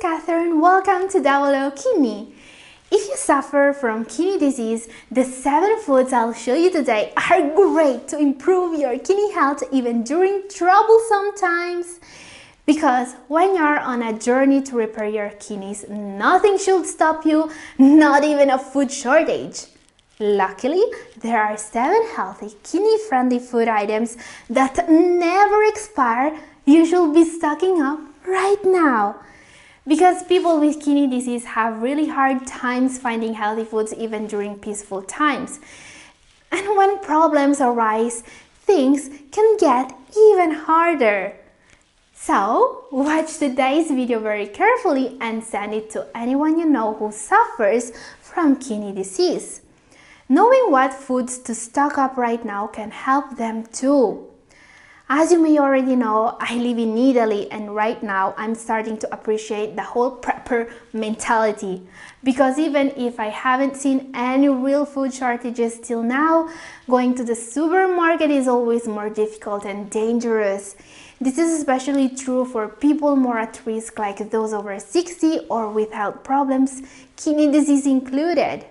Catherine. Welcome to Double Kidney. If you suffer from kidney disease, the 7 foods I'll show you today are great to improve your kidney health even during troublesome times. Because when you're on a journey to repair your kidneys, nothing should stop you, not even a food shortage. Luckily, there are 7 healthy, kidney-friendly food items that never expire you should be stocking up right now. Because people with kidney disease have really hard times finding healthy foods even during peaceful times. And when problems arise, things can get even harder. So, watch today's video very carefully and send it to anyone you know who suffers from kidney disease. Knowing what foods to stock up right now can help them too. As you may already know, I live in Italy and right now I'm starting to appreciate the whole prepper mentality. Because even if I haven't seen any real food shortages till now, going to the supermarket is always more difficult and dangerous. This is especially true for people more at risk like those over 60 or with health problems, kidney disease included.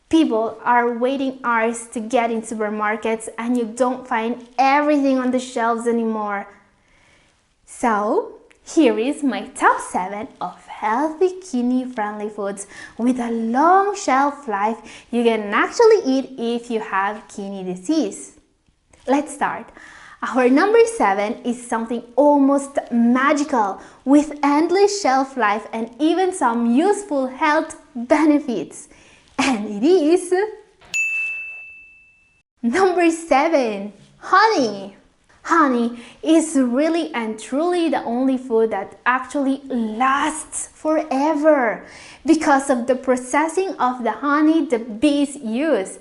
People are waiting hours to get in supermarkets and you don't find everything on the shelves anymore. So, here is my top 7 of healthy kidney-friendly foods with a long shelf life you can actually eat if you have kidney disease. Let's start. Our number 7 is something almost magical with endless shelf life and even some useful health benefits. And it is number 7, honey. Honey is really and truly the only food that actually lasts forever because of the processing of the honey the bees use.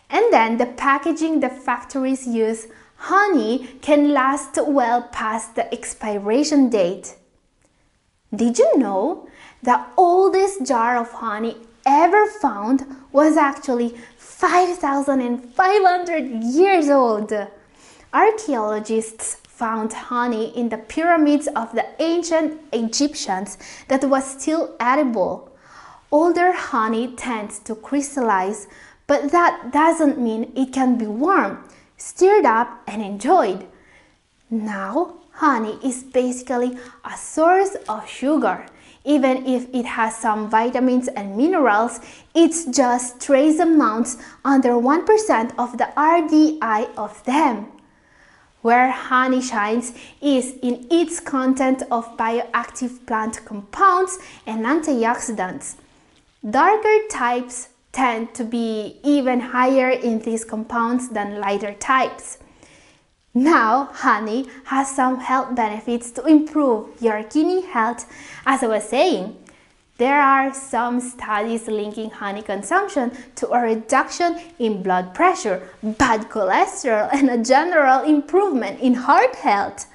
And then the packaging the factories use, honey can last well past the expiration date. Did you know the oldest jar of honey ever found was actually 5,500 years old? Archaeologists found honey in the pyramids of the ancient Egyptians that was still edible. Older honey tends to crystallize, but that doesn't mean it can be warm, stirred up and enjoyed. Now, honey is basically a source of sugar. Even if it has some vitamins and minerals, it's just trace amounts under 1% of the RDI of them. Where honey shines is in its content of bioactive plant compounds and antioxidants. Darker types tend to be even higher in these compounds than lighter types. Now, honey has some health benefits to improve your kidney health. As I was saying, there are some studies linking honey consumption to a reduction in blood pressure, bad cholesterol, and a general improvement in heart health.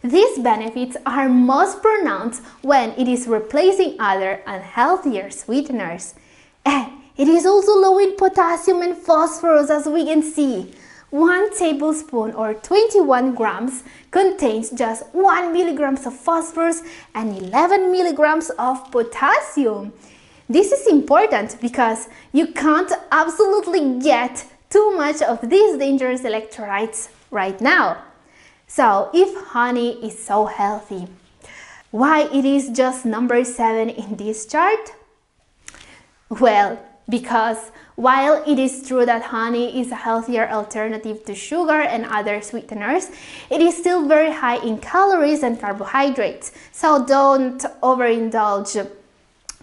These benefits are most pronounced when it is replacing other unhealthier sweeteners. And it is also low in potassium and phosphorus, as we can see. 1 tablespoon or 21 grams contains just 1 milligrams of phosphorus and 11 milligrams of potassium. This is important because you can't absolutely get too much of these dangerous electrolytes right now. So, if honey is so healthy, why it is just number 7 in this chart? Well, because while it is true that honey is a healthier alternative to sugar and other sweeteners, it is still very high in calories and carbohydrates, so don't overindulge.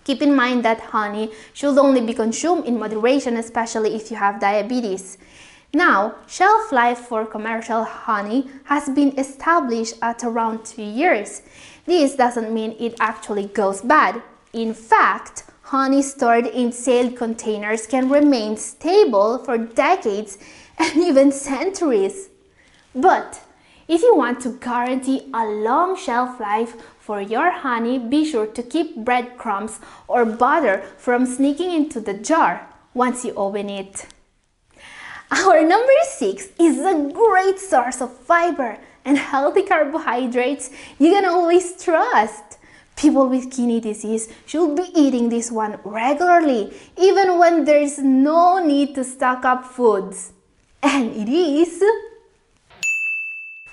Keep in mind that honey should only be consumed in moderation, especially if you have diabetes. Now, shelf life for commercial honey has been established at around 2 years. This doesn't mean it actually goes bad. In fact, honey stored in sealed containers can remain stable for decades and even centuries. But if you want to guarantee a long shelf life for your honey, be sure to keep breadcrumbs or butter from sneaking into the jar once you open it. Our number 6 is a great source of fiber and healthy carbohydrates you can always trust. People with kidney disease should be eating this one regularly, even when there's no need to stock up foods. And it is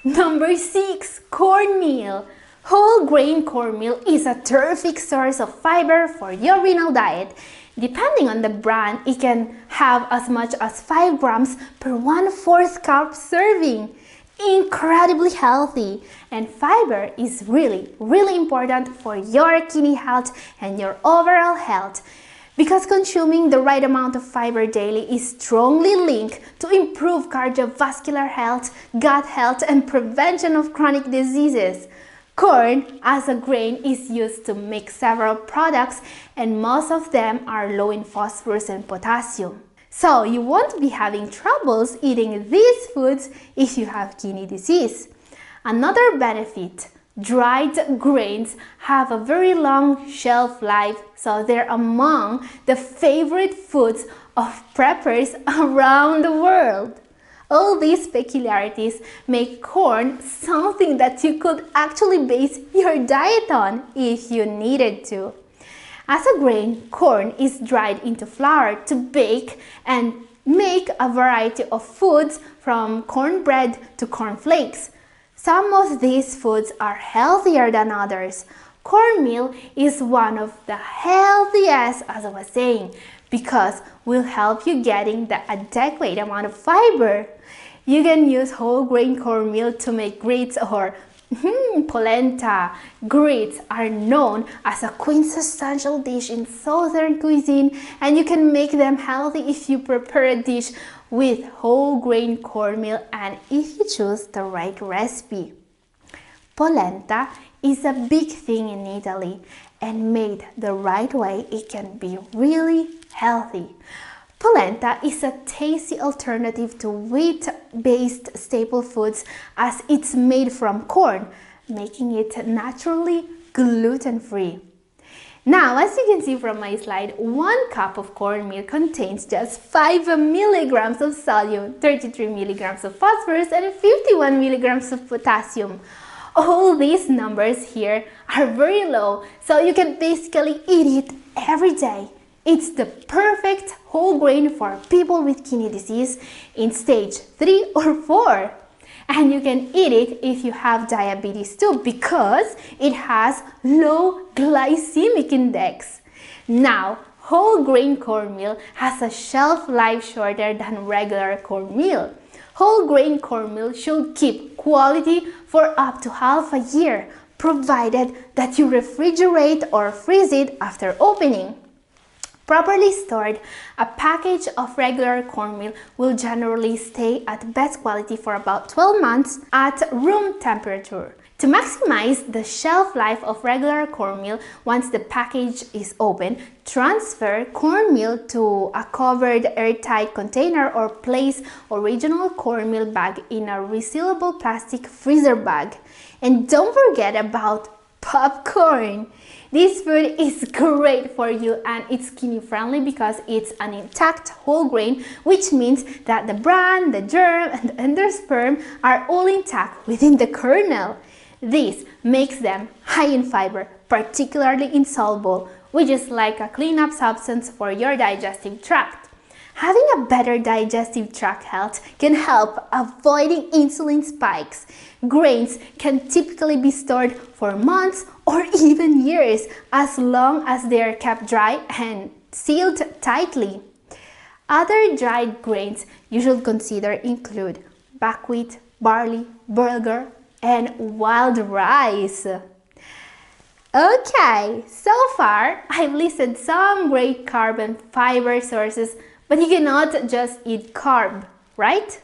number 6, cornmeal. Whole grain cornmeal is a terrific source of fiber for your renal diet. Depending on the brand, it can have as much as 5 grams per 1/4 cup serving. Incredibly healthy, and fiber is really important for your kidney health and your overall health, because consuming the right amount of fiber daily is strongly linked to improve cardiovascular health, gut health, and prevention of chronic diseases. Corn as a grain is used to make several products, and most of them are low in phosphorus and potassium. So you won't be having troubles eating these foods if you have kidney disease. Another benefit, dried grains have a very long shelf life, so they're among the favorite foods of preppers around the world. All these peculiarities make corn something that you could actually base your diet on if you needed to. As a grain, corn is dried into flour to bake and make a variety of foods, from cornbread to cornflakes. Some of these foods are healthier than others. Cornmeal is one of the healthiest, as I was saying, because will help you getting the adequate amount of fiber. You can use whole grain cornmeal to make grits or polenta. Grits are known as a quintessential dish in southern cuisine, and you can make them healthy if you prepare a dish with whole grain cornmeal and if you choose the right recipe. Polenta is a big thing in Italy, and made the right way, it can be really healthy. Polenta is a tasty alternative to wheat-based staple foods, as it's made from corn, making it naturally gluten-free. Now, as you can see from my slide, 1 cup of cornmeal contains just 5 milligrams of sodium, 33 milligrams of phosphorus, and 51 milligrams of potassium. All these numbers here are very low, so you can basically eat it every day. It's the perfect whole grain for people with kidney disease in stage 3 or 4. And you can eat it if you have diabetes too, because it has low glycemic index. Now, whole grain cornmeal has a shelf life shorter than regular cornmeal. Whole grain cornmeal should keep quality for up to half a year, provided that you refrigerate or freeze it after opening. Properly stored, a package of regular cornmeal will generally stay at best quality for about 12 months at room temperature. To maximize the shelf life of regular cornmeal, once the package is open, transfer cornmeal to a covered airtight container or place original cornmeal bag in a resealable plastic freezer bag. And don't forget about popcorn. This food is great for you, and it's kidney friendly because it's an intact whole grain, which means that the bran, the germ, and the endosperm are all intact within the kernel. This makes them high in fiber, particularly insoluble, which is like a cleanup substance for your digestive tract. Having a better digestive tract health can help avoiding insulin spikes. Grains can typically be stored for months or even years, as long as they are kept dry and sealed tightly. Other dried grains you should consider include buckwheat, barley, bulgur, and wild rice. Okay, so far I've listed some great carb and fiber sources, but you cannot just eat carb, right?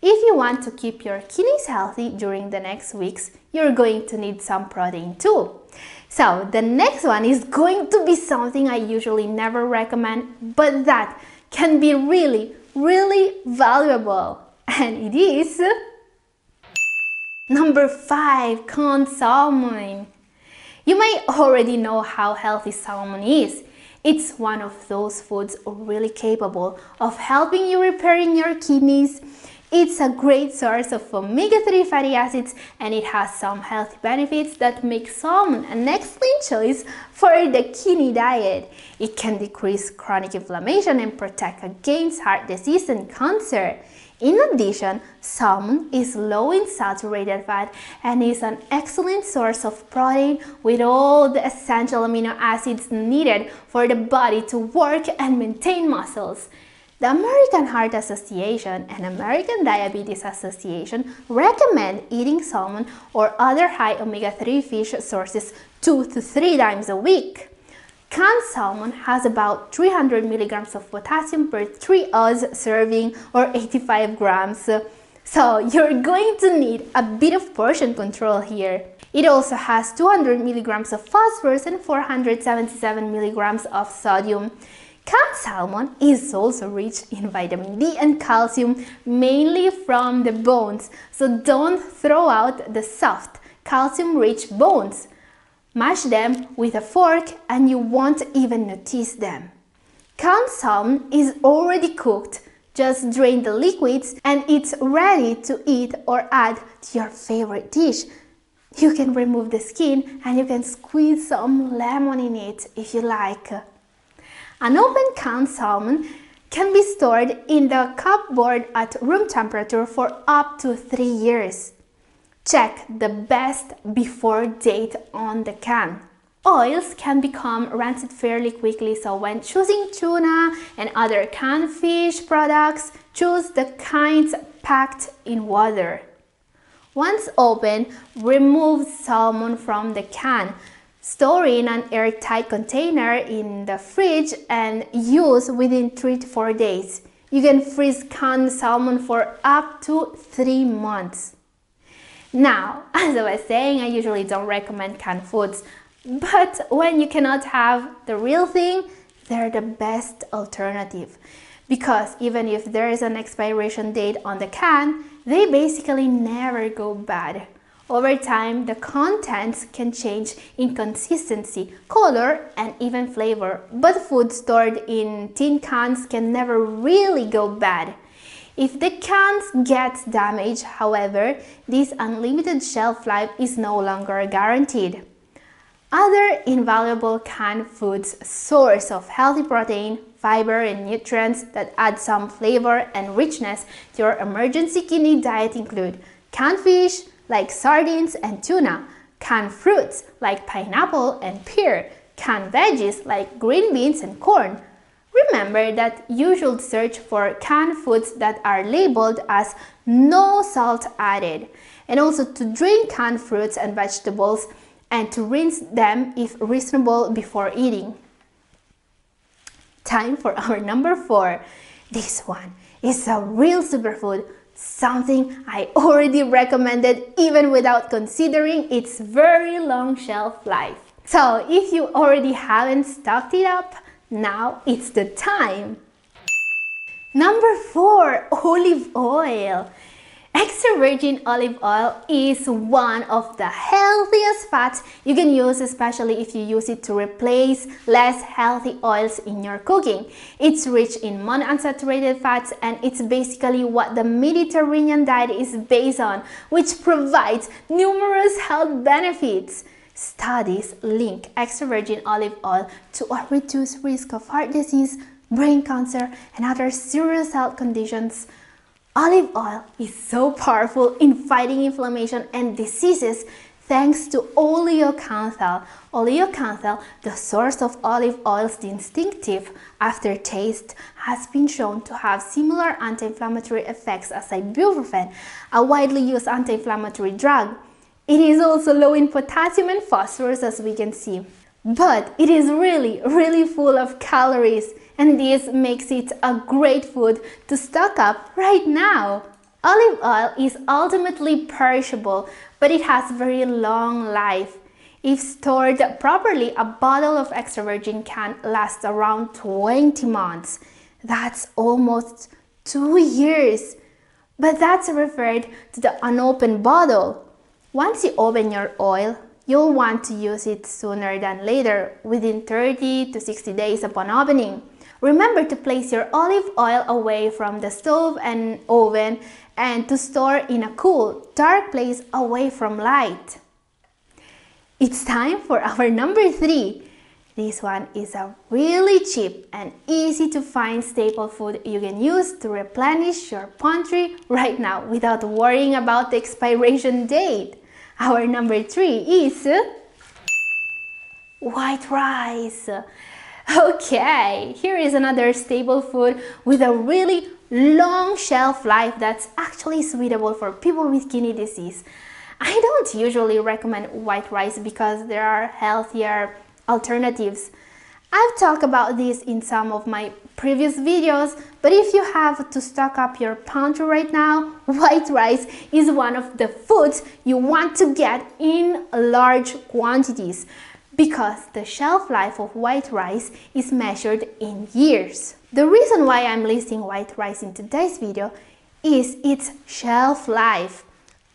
If you want to keep your kidneys healthy during the next weeks, you're going to need some protein too. So the next one is going to be something I usually never recommend, but that can be really valuable. And it is number 5, canned salmon. You may already know how healthy salmon is. It's one of those foods really capable of helping you repairing your kidneys. It's a great source of omega-3 fatty acids, and it has some health benefits that make salmon an excellent choice for the kidney diet. It can decrease chronic inflammation and protect against heart disease and cancer. In addition, salmon is low in saturated fat and is an excellent source of protein with all the essential amino acids needed for the body to work and maintain muscles. The American Heart Association and American Diabetes Association recommend eating salmon or other high omega-3 fish sources 2 to 3 times a week. Canned salmon has about 300 milligrams of potassium per 3-ounce serving or 85 grams. So you're going to need a bit of portion control here. It also has 200 milligrams of phosphorus and 477 milligrams of sodium. Canned salmon is also rich in vitamin D and calcium, mainly from the bones, so don't throw out the soft, calcium-rich bones. Mash them with a fork and you won't even notice them. Canned salmon is already cooked. Just drain the liquids and it's ready to eat or add to your favorite dish. You can remove the skin and you can squeeze some lemon in it if you like. An open canned salmon can be stored in the cupboard at room temperature for up to 3 years. Check the best before date on the can. Oils can become rancid fairly quickly, so when choosing tuna and other canned fish products, choose the kinds packed in water. Once open, remove salmon from the can. Store in an airtight container in the fridge and use within 3 to 4 days. You can freeze canned salmon for up to 3 months. Now, as I was saying, I usually don't recommend canned foods, but when you cannot have the real thing, they're the best alternative. Because even if there is an expiration date on the can, they basically never go bad. Over time, the contents can change in consistency, color, and even flavor, but food stored in tin cans can never really go bad. If the cans get damaged, however, this unlimited shelf life is no longer guaranteed. Other invaluable canned foods source of healthy protein, fiber, and nutrients that add some flavor and richness to your emergency kidney diet include canned fish like sardines and tuna, canned fruits like pineapple and pear, canned veggies like green beans and corn. Remember that you should search for canned foods that are labeled as no salt added, and also to drain canned fruits and vegetables and to rinse them if reasonable before eating. Time for our number 4. This one is a real superfood, something I already recommended even without considering its very long shelf life. So if you already haven't stocked it up, now it's the time. Number 4, olive oil. Extra virgin olive oil is one of the healthiest fats you can use, especially if you use it to replace less healthy oils in your cooking. It's rich in monounsaturated fats and it's basically what the Mediterranean diet is based on, which provides numerous health benefits. Studies link extra virgin olive oil to a reduced risk of heart disease, brain cancer, and other serious health conditions. Olive oil is so powerful in fighting inflammation and diseases thanks to oleocanthal. Oleocanthal, the source of olive oil's distinctive aftertaste, has been shown to have similar anti-inflammatory effects as ibuprofen, a widely used anti-inflammatory drug. It is also low in potassium and phosphorus, as we can see. But it is really full of calories, and this makes it a great food to stock up right now. Olive oil is ultimately perishable, but it has very long life. If stored properly, a bottle of extra virgin can last around 20 months. That's almost 2 years. But that's referred to the unopened bottle. Once you open your oil, you'll want to use it sooner than later, within 30 to 60 days upon opening. Remember to place your olive oil away from the stove and oven and to store in a cool, dark place away from light. It's time for our number 3. This one is a really cheap and easy to find staple food you can use to replenish your pantry right now without worrying about the expiration date. Our number 3 is white rice. Okay, here is another staple food with a really long shelf life that's actually suitable for people with kidney disease. I don't usually recommend white rice because there are healthier alternatives. I've talked about this in some of my previous videos, but if you have to stock up your pantry right now, white rice is one of the foods you want to get in large quantities because the shelf life of white rice is measured in years. The reason why I'm listing white rice in today's video is its shelf life.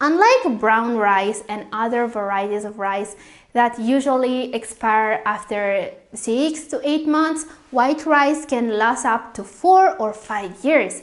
Unlike brown rice and other varieties of rice that usually expire after 6 to 8 months, white rice can last up to 4 or 5 years.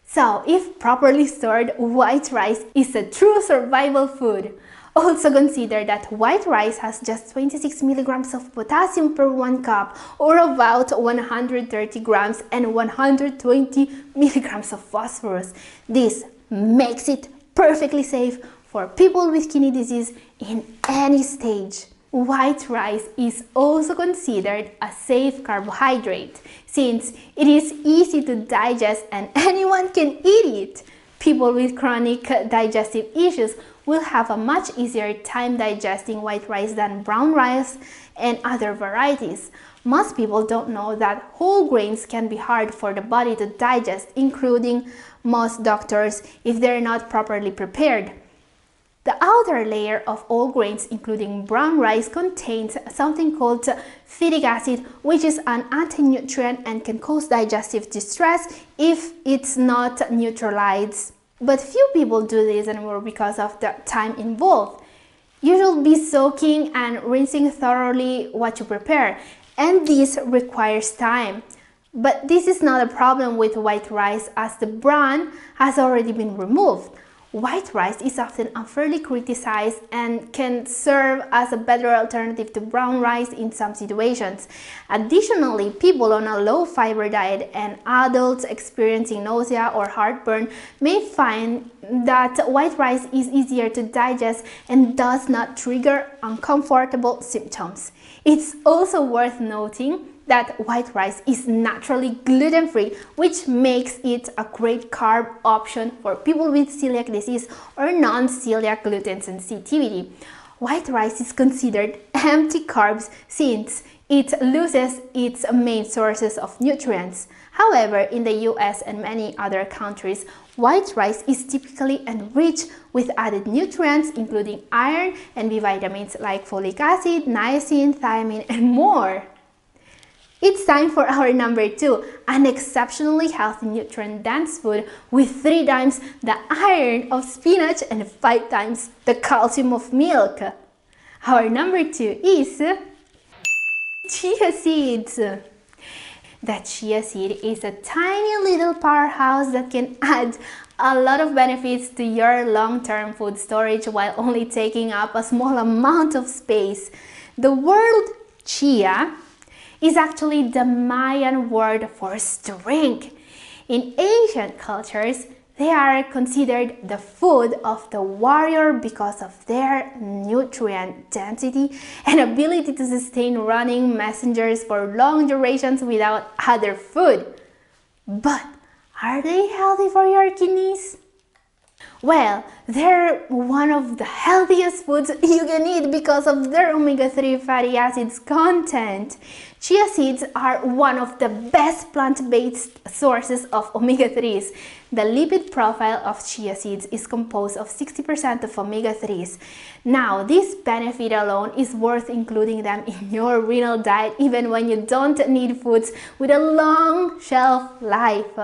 So, if properly stored, white rice is a true survival food. Also consider that white rice has just 26 milligrams of potassium per 1 cup, or about 130 grams and 120 milligrams of phosphorus. This makes it perfectly safe for people with kidney disease in any stage. White rice is also considered a safe carbohydrate since it is easy to digest and anyone can eat it. People with chronic digestive issues will have a much easier time digesting white rice than brown rice and other varieties. Most people don't know that whole grains can be hard for the body to digest, including most doctors if they're not properly prepared. The outer layer of all grains, including brown rice, contains something called phytic acid, which is an anti-nutrient and can cause digestive distress if it's not neutralized. But few people do this anymore because of the time involved. You should be soaking and rinsing thoroughly what you prepare, and this requires time. But this is not a problem with white rice as the bran has already been removed. White rice is often unfairly criticized and can serve as a better alternative to brown rice in some situations. Additionally, people on a low-fiber diet and adults experiencing nausea or heartburn may find that white rice is easier to digest and does not trigger uncomfortable symptoms. It's also worth noting that white rice is naturally gluten-free, which makes it a great carb option for people with celiac disease or non-celiac gluten sensitivity. White rice is considered empty carbs since it loses its main sources of nutrients. However, in the US and many other countries, white rice is typically enriched with added nutrients including iron and B vitamins like folic acid, niacin, thiamine, and more. It's time for our number 2, an exceptionally healthy nutrient-dense food with 3 times the iron of spinach and 5 times the calcium of milk. Our number 2 is chia seeds. The chia seed is a tiny little powerhouse that can add a lot of benefits to your long-term food storage while only taking up a small amount of space. The word chia is actually the Mayan word for strength. In ancient cultures, they are considered the food of the warrior because of their nutrient density and ability to sustain running messengers for long durations without other food. But are they healthy for your kidneys? Well, they're one of the healthiest foods you can eat because of their omega-3 fatty acids content. Chia seeds are one of the best plant-based sources of omega-3s. The lipid profile of chia seeds is composed of 60% of omega-3s. Now, this benefit alone is worth including them in your renal diet even when you don't need foods with a long shelf life.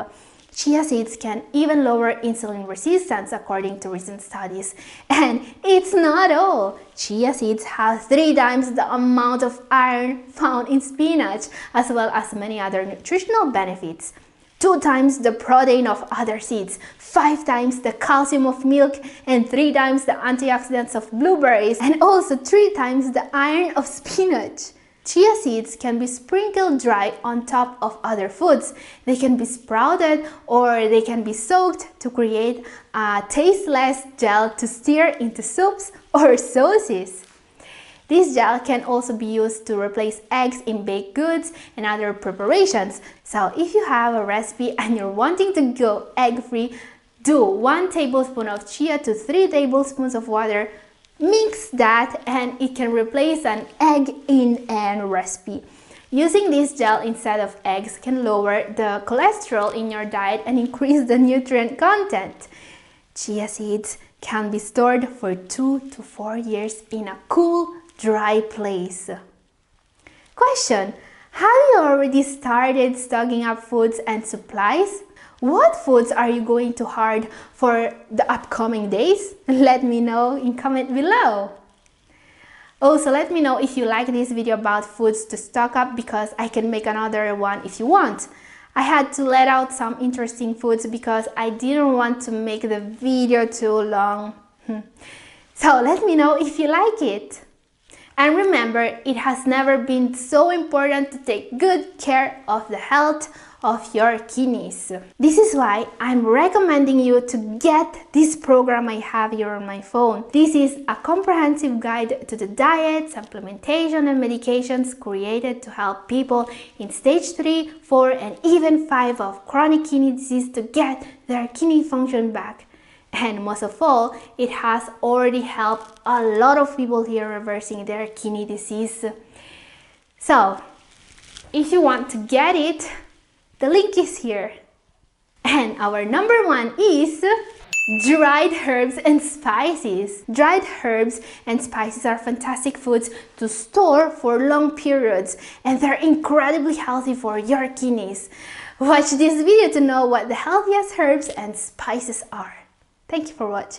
Chia seeds can even lower insulin resistance according to recent studies. And it's not all! Chia seeds have 3 times the amount of iron found in spinach, as well as many other nutritional benefits. 2 times the protein of other seeds, 5 times the calcium of milk, and 3 times the antioxidants of blueberries, and also 3 times the iron of spinach. Chia seeds can be sprinkled dry on top of other foods. They can be sprouted or they can be soaked to create a tasteless gel to stir into soups or sauces. This gel can also be used to replace eggs in baked goods and other preparations. So if you have a recipe and you're wanting to go egg-free, do 1 tablespoon of chia to 3 tablespoons of water. Mix that and it can replace an egg in a recipe. Using this gel instead of eggs can lower the cholesterol in your diet and increase the nutrient content. Chia seeds can be stored for 2 to 4 years in a cool, dry place. Question: have you already started stocking up foods and supplies? What foods are you going to hoard for the upcoming days? Let me know in comment below. Also, let me know if you like this video about foods to stock up, because I can make another one if you want. I had to let out some interesting foods because I didn't want to make the video too long. So let me know if you like it. And remember, it has never been so important to take good care of the health of your kidneys. This is why I'm recommending you to get this program I have here on my phone. This is a comprehensive guide to the diet, supplementation, and medications created to help people in stage 3, 4, and even 5 of chronic kidney disease to get their kidney function back. And most of all, it has already helped a lot of people here reversing their kidney disease. So, if you want to get it, the link is here. And our number 1 is dried herbs and spices. Dried herbs and spices are fantastic foods to store for long periods, and they're incredibly healthy for your kidneys. Watch this video to know what the healthiest herbs and spices are. Thank you for watching.